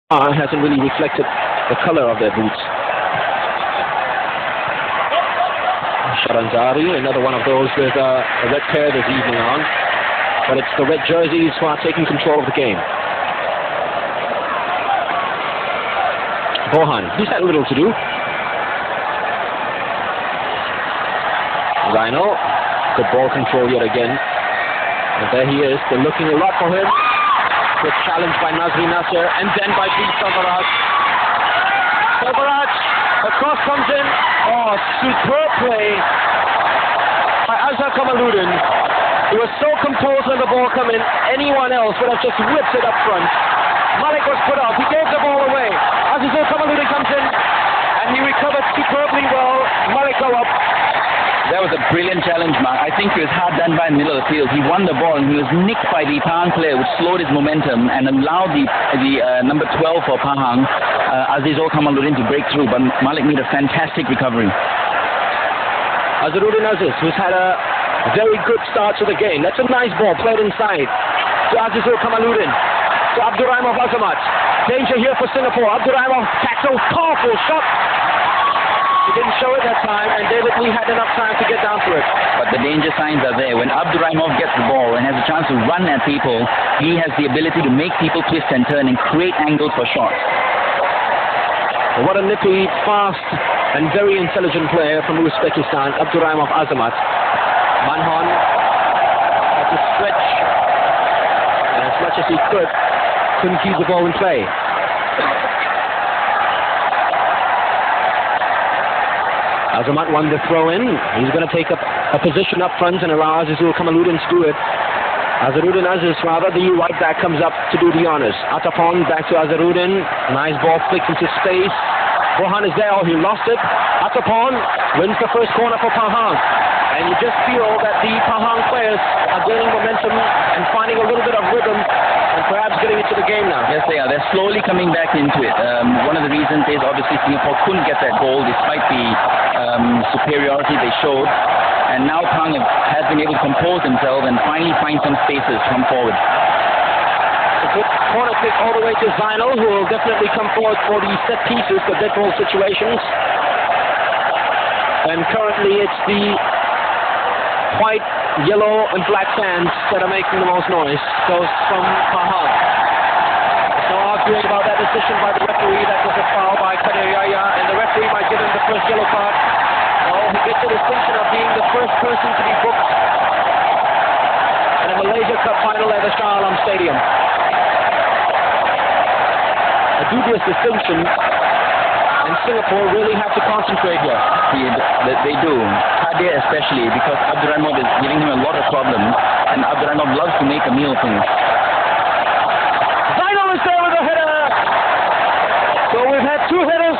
Hasn't really reflected the color of their boots. Sharanzari, another one of those with a red pair this evening on. But it's the red jerseys who are taking control of the game. Bohan, he's had little to do. Rhino, good ball control yet again. And there he is, they're looking a lot for him. Good challenge by Nazri Nasser, and then by P. Selvaraj. Selvaraj, across comes in. Oh, superb play by Azhar Kamaluddin. He was so composed when the ball came in. Anyone else would have just whipped it up front. Malik was put off. He gave the ball away. Azizul Kamaluddin comes in, and he recovered superbly well. Malik go up. That was a brilliant challenge, Mark. I think he was hard done by in the middle of the field. He won the ball and he was nicked by the Pahang player, which slowed his momentum and allowed the number 12 for Pahang, Azizul Kamaluddin, to break through. But Malik made a fantastic recovery. Azharuddin Aziz, who's had a very good start to the game. That's a nice ball played inside to Azizul Kamaluddin, to Abdurrahimov Azamat. Danger here for Singapore. Abdurrahimov tackles, powerful shot. He didn't show it that time, and David Lee had enough time to get down to it. But the danger signs are there. When Abdurrahimov gets the ball and has a chance to run at people, he has the ability to make people twist and turn and create angles for shots. What a nippy, fast, and very intelligent player from Uzbekistan, Abdurrahimov Azamat. Manhon had to stretch, and as much as he couldn't keep the ball in play. Azamat won the throw-in. He's going to take up a position up front and allow Azizul Kamaluddin to do it. Azharuddin Aziz, rather, the right back comes up to do the honors. Atapon back to Azharuddin. Nice ball flicked into space. Bohan is there. Oh, he lost it. Atapon wins the first corner for Pahang. And you just feel that the Pahang players are gaining momentum and finding a little bit of rhythm and perhaps getting into the game now. Yes, they are. They're slowly coming back into it. One of the reasons is obviously Singapore couldn't get that goal despite the superiority they showed. And now Pahang has been able to compose themselves and finally find some spaces from forward. A good corner kick all the way to Zainal, who will definitely come forward for the set pieces for dead ball situations. And currently it's the white, yellow and black fans that are making the most noise. Those from Pahang. There's no arguing about that decision by the referee. That was a foul by Kadir Yahya, and the referee might give him the first yellow card. Oh, he gets the distinction of being the first person to be booked in a Malaysia Cup Final at the Shah Stadium. A dubious distinction, and Singapore really have to concentrate here. They do. Kadir especially, because Abdurrahimov is giving him a lot of problems, and Abdurrahimov loves to make a meal of things. Zainal is there with a header! So we've had two headers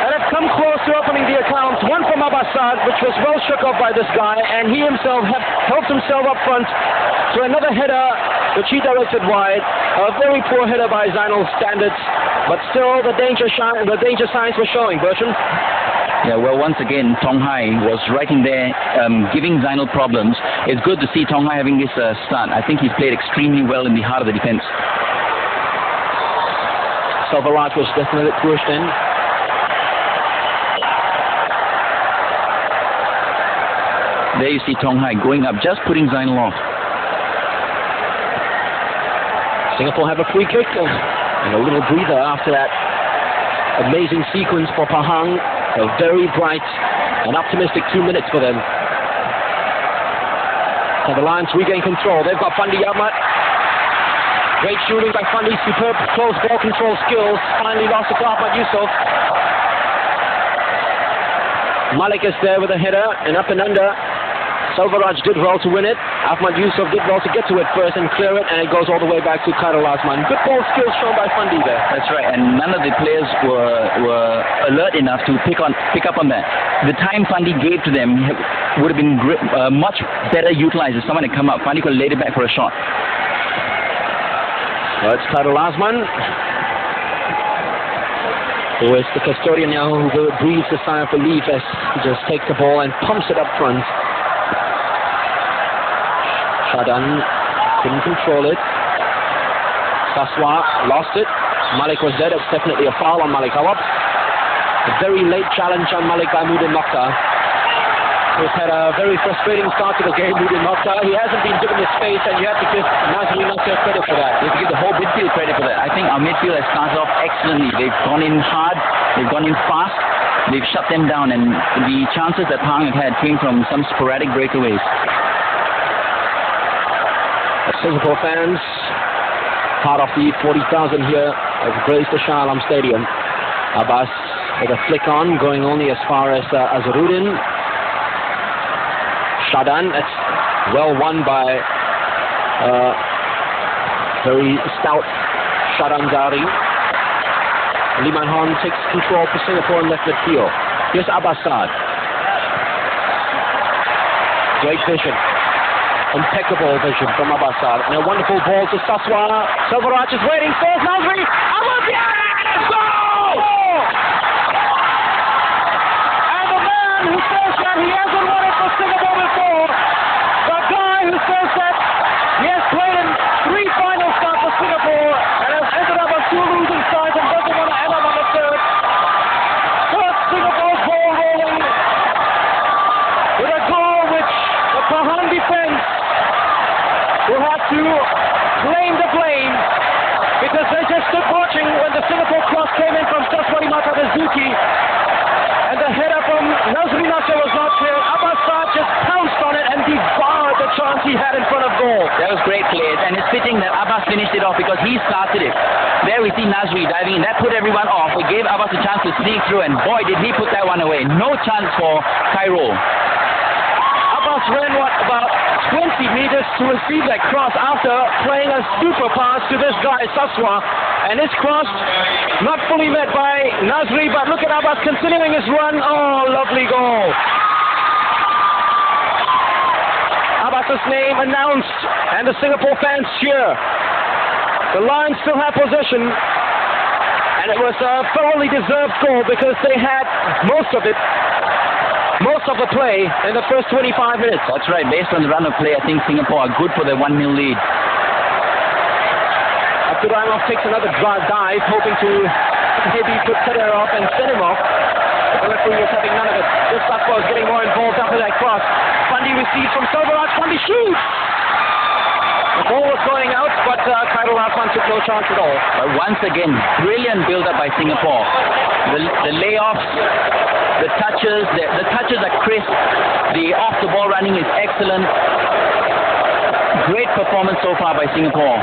that have come close to opening the accounts. One from Abbasad, which was well shook off by this guy, and he himself helped himself up front to another header, which he directed wide. A very poor header by Zainal's standards, but still the danger signs were showing, Bertrand. Yeah, well, once again, Tong Hai was right in there, giving Zainal problems. It's good to see Tong Hai having this start. I think he's played extremely well in the heart of the defense. Selvaraj was definitely pushed in. There you see Tong Hai going up, just putting Zainal off. Singapore have a free kick and a little breather after that amazing sequence for Pahang. A very bright and optimistic 2 minutes for them. So the Lions regain control. They've got Fandi Ahmad. Great shooting by Fandi. Superb close ball control skills. Finally lost it to Ahmad Yusuf. Malik is there with a header and up and under. Selvaraj did well to win it. Ahmad Yusuf did well to get to it first and clear it, and it goes all the way back to Khairul Azman. Good ball skills shown by Fandi there. That's right, and none of the players were alert enough to pick up on that. The time Fandi gave to them would have been much better utilized if someone had come up. Fandi could have laid it back for a shot. Well, it's Khairul Azman, who is the custodian now, who breathes a sigh of relief as he just takes the ball and pumps it up front. Shadan couldn't control it. Saswa lost it. Malik was there. That's definitely a foul on Malik Awab. A very late challenge on Malik by Mudin Mokhtar, who's had a very frustrating start to the game. Mudin Mokhtar, he hasn't been given the space, and you have to give Nazri Nasser credit for that. You have to give the whole midfield credit for that. I think our midfield has started off excellently. They've gone in hard, they've gone in fast, they've shut them down, and the chances that Pahang have had came from some sporadic breakaways. Singapore fans, part of the 40,000 here at graced the Shah Alam Stadium. Abbas with a flick on, going only as far as Azharuddin. Shadan, that's well won by very stout Shadan Zari. Liman Hon takes control for Singapore in left midfield. Here's Abbas Saad. Great vision. Impeccable vision from Abbas Saad. And a wonderful ball to Saswa. Selvaraj is waiting for Nazri. Abbas, yes! Goal! And the man who says that he hasn't won it for Singapore before, the guy who says that he has played in 3 final starts for Singapore and has ended up on 2 losing sides and doesn't want to end up on the 3rd. First Singapore's ball rolling with a goal which the Pahang defense will have to claim the blame, because they just stood watching when the Singapore cross came in from Saswati Matazuki, and the header from Nazri Nasser was not clear. Abbas Saad just pounced on it and devoured the chance he had in front of goal. That was great play, and it's fitting that Abbas finished it off because he started it. There we see Nazri diving in. That put everyone off. It gave Abbas a chance to sneak through, and boy did he put that one away. No chance for Cairo. Abbas ran about 20 meters to receive that cross after playing a super pass to this guy Saswa, and his cross not fully met by Nazri, but look at Abbas continuing his run. Oh, lovely goal. Abbas's name announced, and the Singapore fans cheer. The Lions still have possession, and it was a thoroughly deserved goal because they had most of the play in the first 25 minutes. That's right. Based on the run of play, I think Singapore are good for their 1-0 lead. Abdurrahimov takes another dive, hoping to maybe put Tedder off and send him off. The referee was having none of it. This Saswa is getting more involved after that cross. Fandi receives from Selvaraj. Fandi shoots! The ball was going out, but Khairul Hassan took no chance at all. But once again, brilliant build-up by Singapore. The layoffs, the touches are crisp. The off-the-ball running is excellent. Great performance so far by Singapore.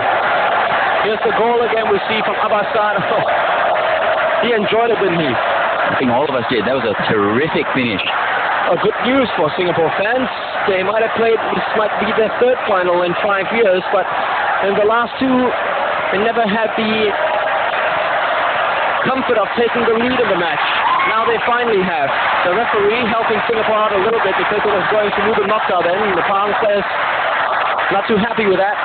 Here's the goal again we see from Abbas Saad. He enjoyed it, didn't he? I think all of us did. That was a terrific finish. Good news for Singapore fans. They might have played, this might be their 3rd final in 5 years, but in the last 2, they never had the comfort of taking the lead in the match. Now they finally have. The referee helping Singapore out a little bit because it was going to Mudin Mokhtar then. The Pahang players not too happy with that.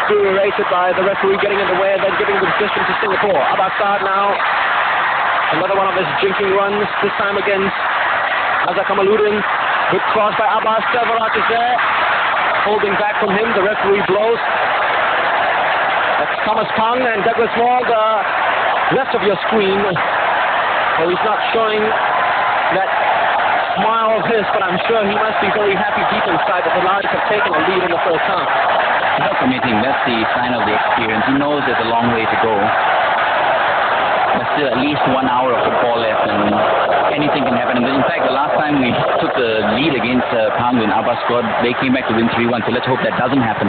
Infuriated by the referee getting in the way and then giving the position to Singapore. Abbas Saad now, another one of his jinking runs, this time against Azhar Kamaluddin. Good cross by Abbas. Selvaraj is there, holding back from him. The referee blows. That's Thomas Pang and Douglas Moore, the left of your screen. Well, he's not showing that smile of his, but I'm sure he must be very happy deep inside that the Lions have taken a lead in the first half. He's not committing. That's the sign of the experience. He knows there's a long way to go. There's still at least 1 hour of football left, and anything can happen. In fact, the last time we took the lead against Pahang when Abbas scored, they came back to win 3-1, so let's hope that doesn't happen.